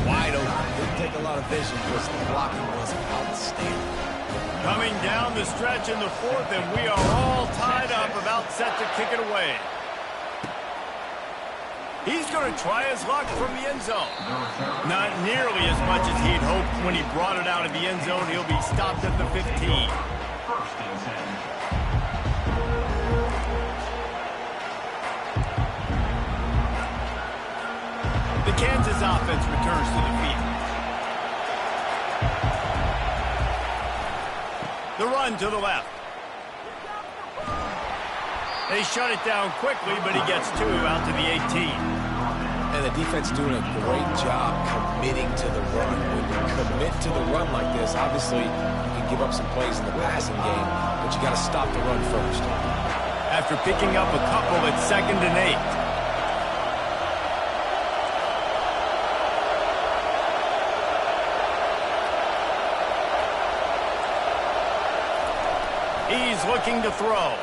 wide open. Didn't take a lot of vision because the blocking was outstanding. Coming down the stretch in the 4th, and we are all tied up, about set to kick it away. He's going to try his luck from the end zone. Not nearly as much as he'd hoped when he brought it out of the end zone. He'll be stopped at the 15. 1st and 10. The Kansas offense returns to the field. The run to the left. They shut it down quickly, but he gets 2 out to the 18. And the defense doing a great job committing to the run. When you commit to the run like this, obviously you can give up some plays in the passing game, but you got to stop the run first. After picking up a couple, it's 2nd and 8. He's looking to throw.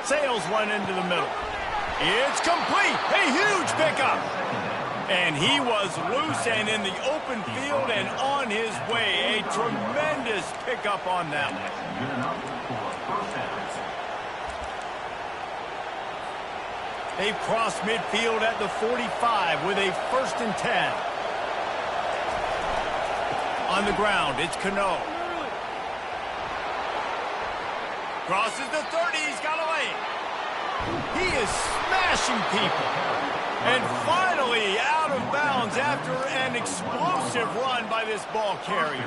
Sails one into the middle. It's complete. A huge pickup. And he was loose and in the open field and on his way. A tremendous pickup on that one. They've crossed midfield at the 45 with a 1st and 10. On the ground, it's Cano. Crosses the 30, he's got away. He is smashing people. And finally out of bounds after an explosive run by this ball carrier.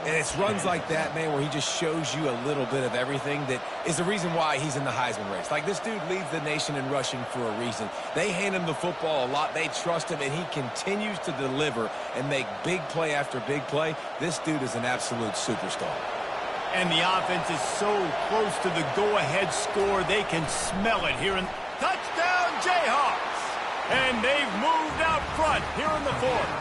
And it's runs like that, man, where he just shows you a little bit of everything that is the reason why he's in the Heisman race. Like, this dude leads the nation in rushing for a reason. They hand him the football a lot. They trust him, and he continues to deliver and make big play after big play. This dude is an absolute superstar. And the offense is so close to the go-ahead score, they can smell it here in touchdown Jayhawks. And they've moved out front here in the fourth.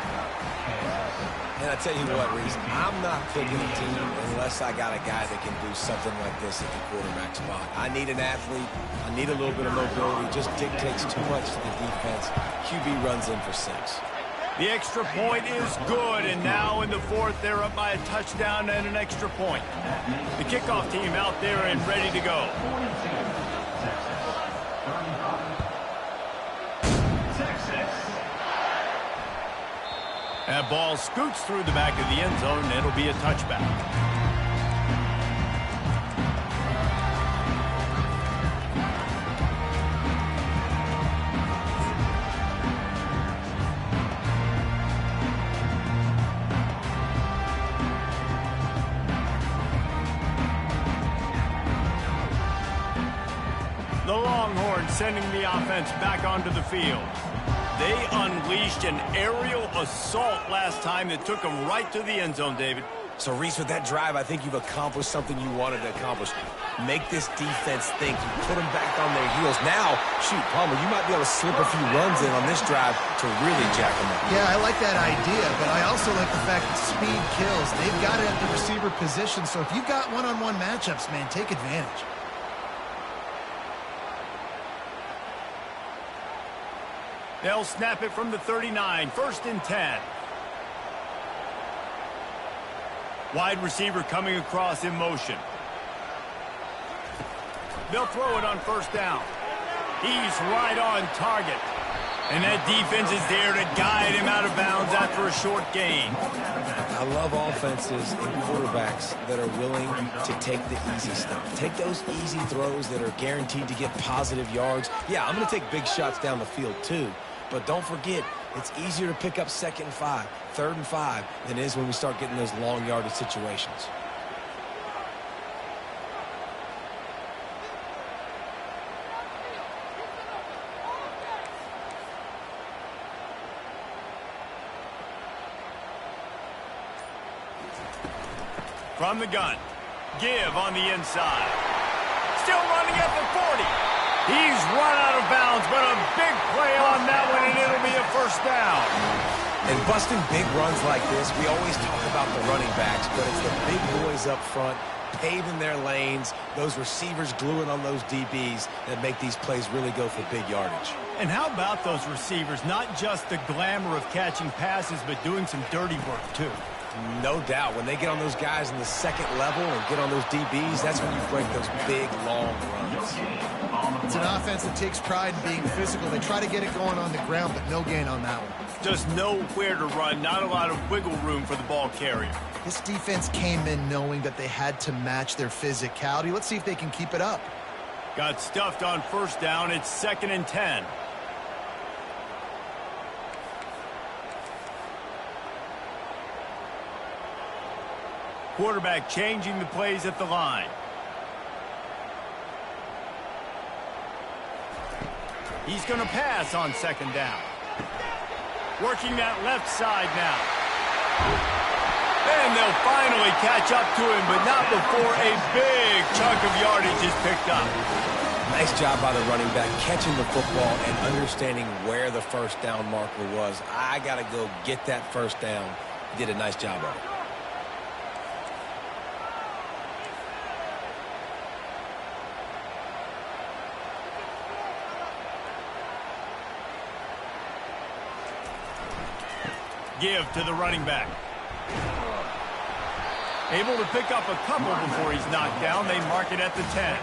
And I tell you what, Reese, I'm not picking a team unless I got a guy that can do something like this at the quarterback spot. I need an athlete. I need a little bit of mobility. Just dictates too much to the defense. QB runs in for 6. The extra point is good, and now in the fourth, they're up by a touchdown and an extra point. The kickoff team out there and ready to go. That ball scoots through the back of the end zone, and it'll be a touchback. The Longhorns sending the offense back onto the field. They unleashed an aerial assault last time that took them right to the end zone, David. So, Reese, with that drive, I think you've accomplished something you wanted to accomplish. Make this defense think. You put them back on their heels. Now, shoot, Palmer, you might be able to slip a few runs in on this drive to really jack them up. Yeah, I like that idea, but I also like the fact that speed kills. They've got it at the receiver position, so if you've got one-on-one matchups, man, take advantage. They'll snap it from the 39, 1st and 10. Wide receiver coming across in motion. They'll throw it on 1st down. He's right on target. And that defense is there to guide him out of bounds after a short gain. I love offenses and quarterbacks that are willing to take the easy stuff. Take those easy throws that are guaranteed to get positive yards. Yeah, I'm going to take big shots down the field too. But don't forget, it's easier to pick up 2nd and 5, 3rd and 5 than it is when we start getting those long yardage situations. From the gun, Give on the inside. Still running at the 40. He's run out of bounds, but a big play on that one, and it'll be a 1st down. And busting big runs like this, we always talk about the running backs, but it's the big boys up front, paving their lanes, those receivers gluing on those DBs that make these plays really go for big yardage. And how about those receivers? Not just the glamour of catching passes, but doing some dirty work, too. No doubt. When they get on those guys in the 2nd level and get on those DBs, that's when you break those big, long runs. It's an offense that takes pride in being physical. They try to get it going on the ground, but no gain on that one. Just nowhere to run, not a lot of wiggle room for the ball carrier. This defense came in knowing that they had to match their physicality. Let's see if they can keep it up. Got stuffed on 1st down. It's 2nd and 10. Quarterback changing the plays at the line. He's going to pass on 2nd down. Working that left side now. And they'll finally catch up to him, but not before a big chunk of yardage is picked up. Nice job by the running back, catching the football and understanding where the 1st down marker was. I got to go get that 1st down. He did a nice job of it. Give to the running back. Able to pick up a couple before he's knocked down. They mark it at the 10.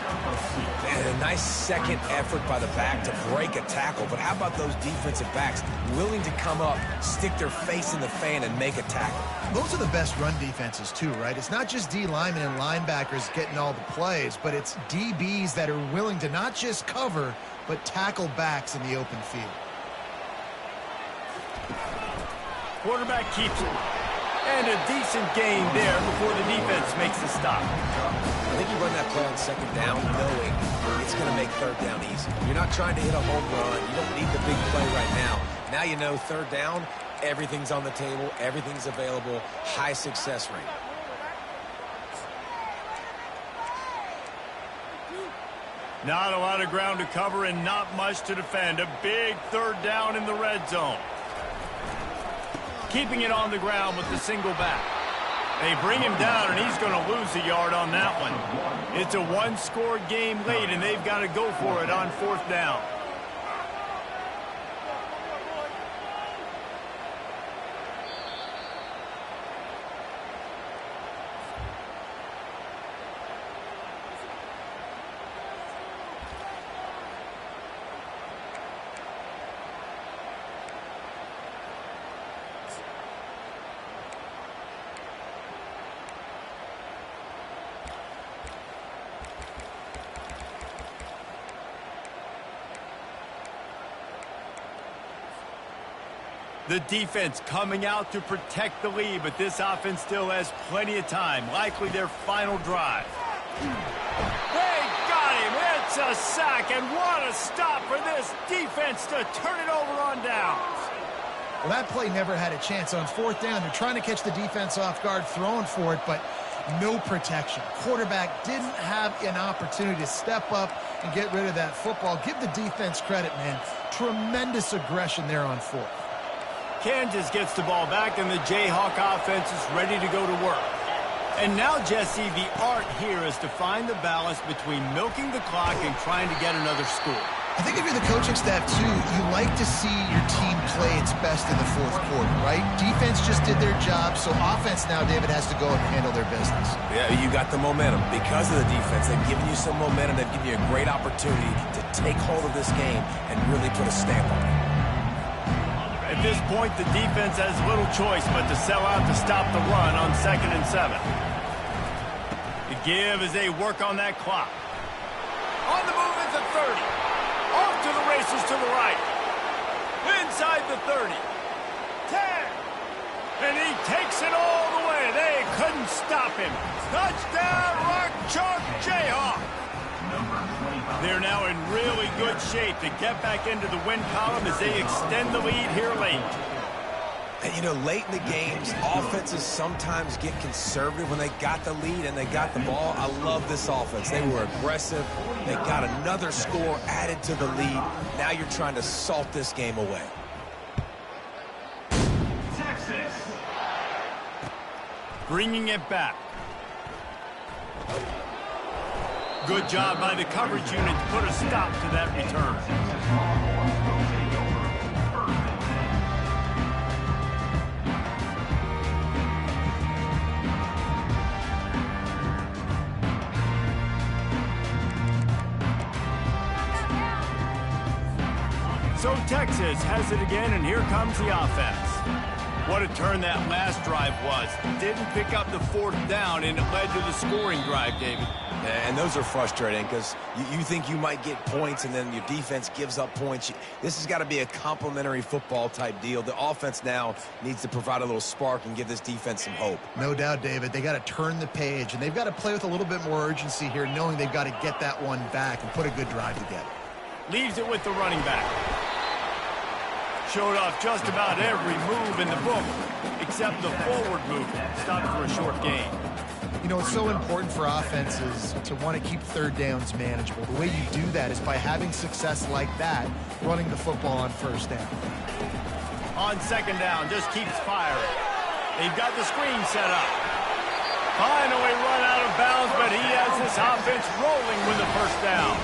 And a nice 2nd effort by the back to break a tackle. But how about those defensive backs willing to come up, stick their face in the fan, and make a tackle? Those are the best run defenses too, right? It's not just D linemen and linebackers getting all the plays, but it's DBs that are willing to not just cover, but tackle backs in the open field. Quarterback keeps it. And a decent gain there before the defense makes the stop. I think you run that play on second down knowing it's going to make third down easy. You're not trying to hit a home run. You don't need the big play right now. Now you know third down, everything's on the table, everything's available, high success rate. Not a lot of ground to cover and not much to defend. A big third down in the red zone. Keeping it on the ground with the single back. They bring him down, and he's going to lose a yard on that one. It's a one-score game late, and they've got to go for it on fourth down. The defense coming out to protect the lead, but this offense still has plenty of time. Likely their final drive. They got him. It's a sack, and what a stop for this defense to turn it over on downs. Well, that play never had a chance. On fourth down, they're trying to catch the defense off guard, throwing for it, but no protection. Quarterback didn't have an opportunity to step up and get rid of that football. Give the defense credit, man. Tremendous aggression there on fourth. Kansas gets the ball back, and the Jayhawk offense is ready to go to work. And now, Jesse, the art here is to find the balance between milking the clock and trying to get another score. I think if you're the coaching staff, too, you like to see your team play its best in the fourth quarter, right? Defense just did their job, so offense now, David, has to go and handle their business. Yeah, you got the momentum. Because of the defense, they've given you some momentum. They've given you a great opportunity to take hold of this game and really put a stamp on it. At this point, the defense has little choice but to sell out to stop the run on 2nd and 7. The give as they work on that clock. On the move is the 30. Off to the races to the right. Inside the 30. 10. And he takes it all the way. They couldn't stop him. Touchdown, Rock Chalk Jayhawk. They're now in really good shape to get back into the win column as they extend the lead here late. And, you know, late in the games, offenses sometimes get conservative when they got the lead and they got the ball. I love this offense. They were aggressive. They got another score added to the lead. Now you're trying to salt this game away. Texas. Bringing it back. Good job by the coverage unit to put a stop to that return. So Texas has it again, and here comes the offense. What a turn that last drive was. Didn't pick up the fourth down, and it led to the scoring drive, David. And those are frustrating because you think you might get points and then your defense gives up points. This has got to be a complementary football type deal. The offense now needs to provide a little spark and give this defense some hope. No doubt, David. They got to turn the page, and they've got to play with a little bit more urgency here, knowing they've got to get that one back and put a good drive together. Leaves it with the running back. Showed off just about every move in the book, except the forward move. Stopped for a short gain. You know, it's so important for offenses to want to keep third downs manageable. The way you do that is by having success like that, running the football on first down. On second down, just keeps firing. They've got the screen set up. Finally run out of bounds, but he has this offense rolling with the first down.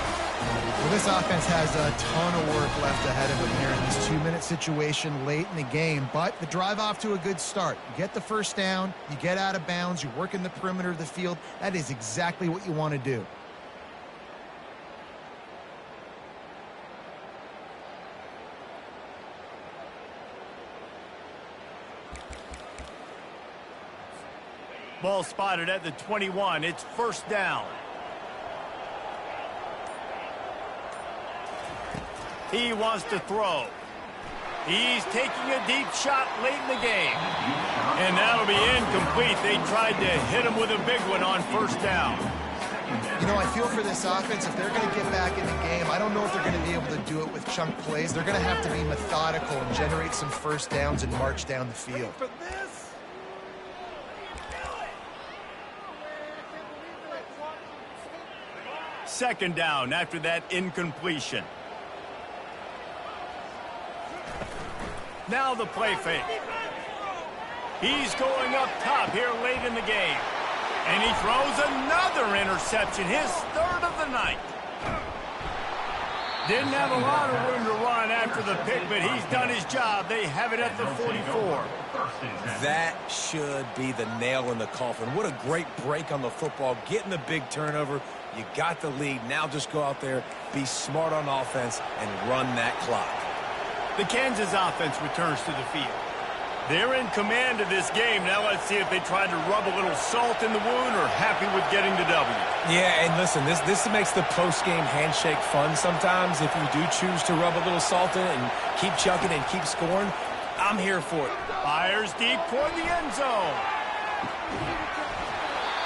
Well, this offense has a ton of work left ahead of them here in this 2-minute situation late in the game, but the drive off to a good start. You get the first down, you get out of bounds, you work in the perimeter of the field. That is exactly what you want to do. Ball spotted at the 21. It's first down. He wants to throw. He's taking a deep shot late in the game. And that'll be incomplete. They tried to hit him with a big one on first down. You know, I feel for this offense, if they're going to get back in the game, I don't know if they're going to be able to do it with chunk plays. They're going to have to be methodical and generate some first downs and march down the field. Second down after that incompletion. Now the play fake. He's going up top here late in the game. And he throws another interception, his third of the night. Didn't have a lot of room to run after the pick, but he's done his job. They have it at the 44. That should be the nail in the coffin. What a great break on the football. Getting the big turnover. You got the lead. Now just go out there, be smart on offense, and run that clock. The Kansas offense returns to the field. They're in command of this game. Now let's see if they try to rub a little salt in the wound or happy with getting the W. Yeah, and listen, this makes the post-game handshake fun sometimes. If you do choose to rub a little salt in it and keep chucking and keep scoring, I'm here for it. Fires deep toward the end zone.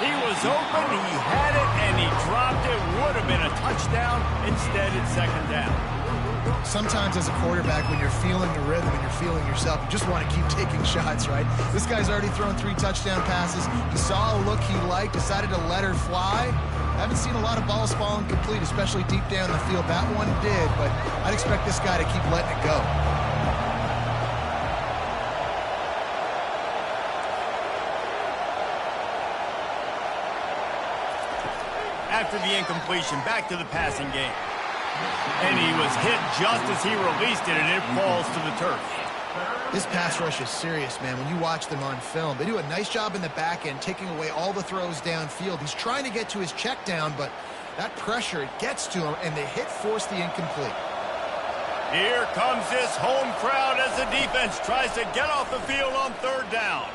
He was open, he had it, and he dropped it. Would have been a touchdown. Instead, it's second down. Sometimes as a quarterback, when you're feeling the rhythm and you're feeling yourself, you just want to keep taking shots, right? This guy's already thrown 3 touchdown passes. He saw a look he liked, decided to let her fly. I haven't seen a lot of balls falling complete, especially deep down the field. That one did, but I'd expect this guy to keep letting it go. After the incompletion, back to the passing game. And he was hit just as he released it, and it falls to the turf. This pass rush is serious, man. When you watch them on film, they do a nice job in the back end, taking away all the throws downfield. He's trying to get to his check down, but that pressure, it gets to him, and the hit forced the incomplete. Here comes this home crowd as the defense tries to get off the field on third down.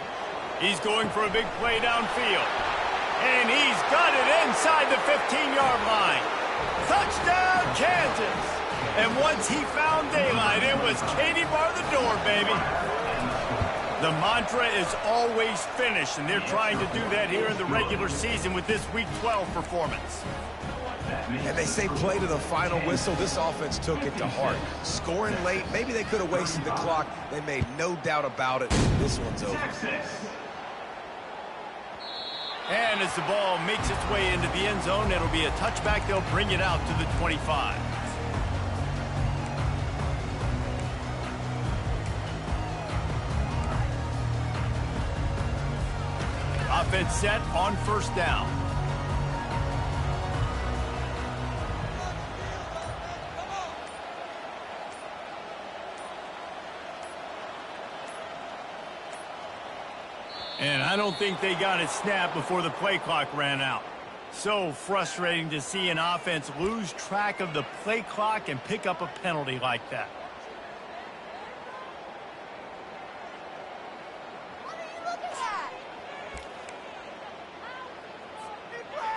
He's going for a big play downfield. And he's got it inside the 15-yard line. Touchdown, Kansas. And once he found daylight, it was Katie bar the door, baby. The mantra is always finish, and they're trying to do that here in the regular season with this Week 12 performance. And they say play to the final whistle. This offense took it to heart. Scoring late, maybe they could have wasted the clock. They made no doubt about it. This one's over. And as the ball makes its way into the end zone, it'll be a touchback. They'll bring it out to the 25. Offense set on first down. And I don't think they got it snapped before the play clock ran out. So frustrating to see an offense lose track of the play clock and pick up a penalty like that.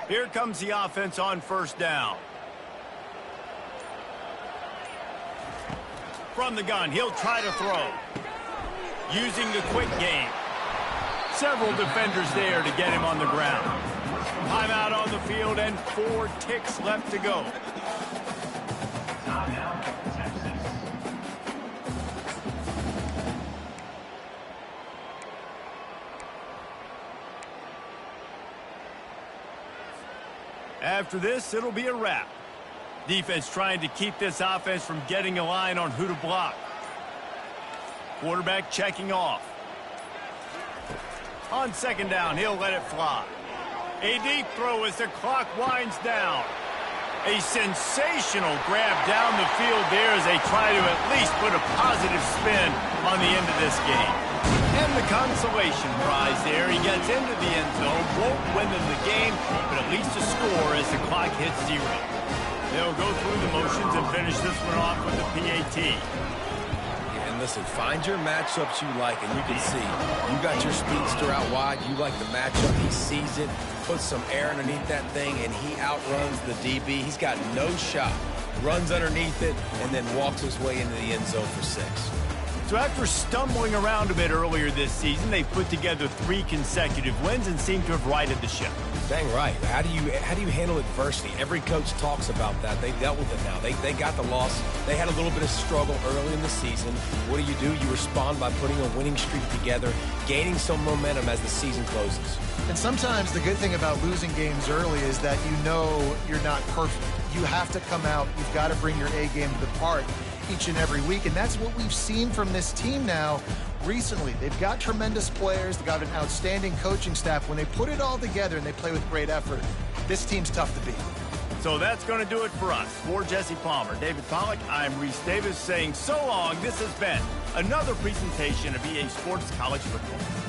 Here comes the offense on first down. From the gun, he'll try to throw. Using the quick game. Several defenders there to get him on the ground. Timeout on the field and 4 ticks left to go. Timeout, Texas. After this, it'll be a wrap. Defense trying to keep this offense from getting a line on who to block. Quarterback checking off. On second down, he'll let it fly. A deep throw as the clock winds down. A sensational grab down the field there as they try to at least put a positive spin on the end of this game. And the consolation prize there. He gets into the end zone, won't win them the game, but at least a score as the clock hits 0. They'll go through the motions and finish this one off with the PAT. Listen, find your matchups you like, and you can see you got your speedster out wide. You like the matchup. He sees it, puts some air underneath that thing, and he outruns the DB. He's got no shot. Runs underneath it, and then walks his way into the end zone for 6. So after stumbling around a bit earlier this season, they put together 3 consecutive wins and seem to have righted the ship. Dang right. How do you handle adversity? Every coach talks about that. They dealt with it now. They got the loss. They had a little bit of struggle early in the season. What do? You respond by putting a winning streak together, gaining some momentum as the season closes. And sometimes the good thing about losing games early is that you know you're not perfect. You have to come out. You've got to bring your A game to the park each and every week, and that's what we've seen from this team now recently. They've got tremendous players. They've got an outstanding coaching staff. When they put it all together and they play with great effort, this team's tough to beat. So that's going to do it for us. For Jesse Palmer, David Pollack, I'm Reese Davis saying so long. This has been another presentation of EA Sports College Football.